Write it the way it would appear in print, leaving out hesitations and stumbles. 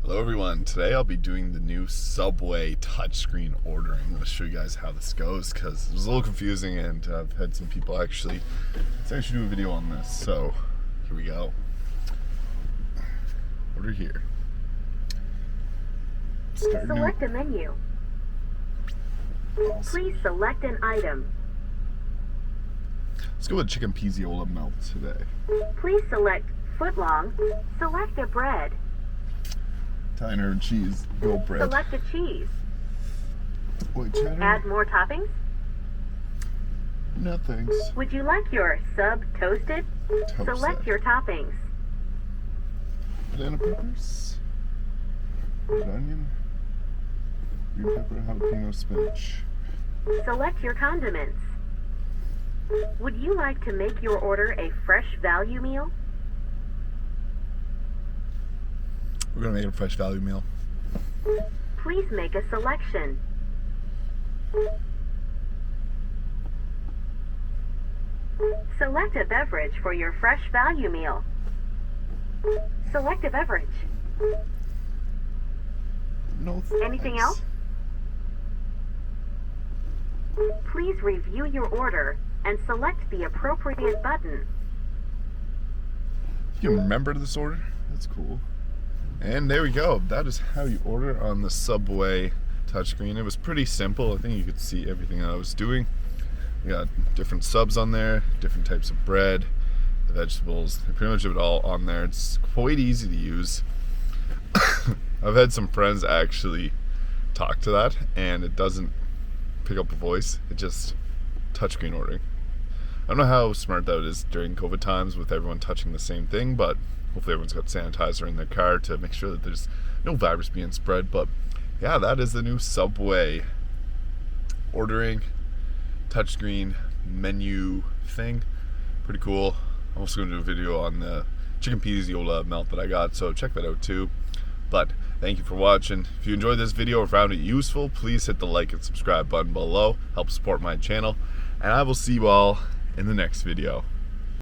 Hello everyone, today I'll be doing the new Subway touchscreen ordering. I'm going to show you guys how this goes because it was a little confusing and I've had some people actually say I should do a video on this. So here we go. Order here. Select a menu. Please select an item. Let's go with Chicken Pizziola melt today. Please select footlong. Select a bread. Italian herb cheese, goat bread. Select a cheese. White cheddar? Add more toppings. No thanks. Would you like your sub toasted? Select your toppings. Banana peppers. Red onion. Green pepper, jalapeno, spinach. Select your condiments. Would you like to make your order a fresh value meal? We're going to make a fresh value meal. Please make a selection. Select a beverage for your fresh value meal. Select a beverage. No thanks. Anything else? Please review your order and select the appropriate button. You can remember this order? That's cool. And there we go. That is how you order on the Subway touchscreen. It was pretty simple. I think you could see everything I was doing. We got different subs on there, different types of bread, the vegetables. They pretty much have it all on there. It's quite easy to use. I've had some friends actually talk to that, and it doesn't pick up a voice. It just touchscreen ordering. I don't know how smart that is during COVID times with everyone touching the same thing, but hopefully everyone's got sanitizer in their car to make sure that there's no virus being spread. But yeah, that is the new Subway ordering touchscreen menu thing. Pretty cool. I'm also going to do a video on the Chicken Pizziola melt that I got, so check that out too. But thank you for watching. If you enjoyed this video or found it useful, please hit the like and subscribe button below. Help support my channel. And I will see you all in the next video.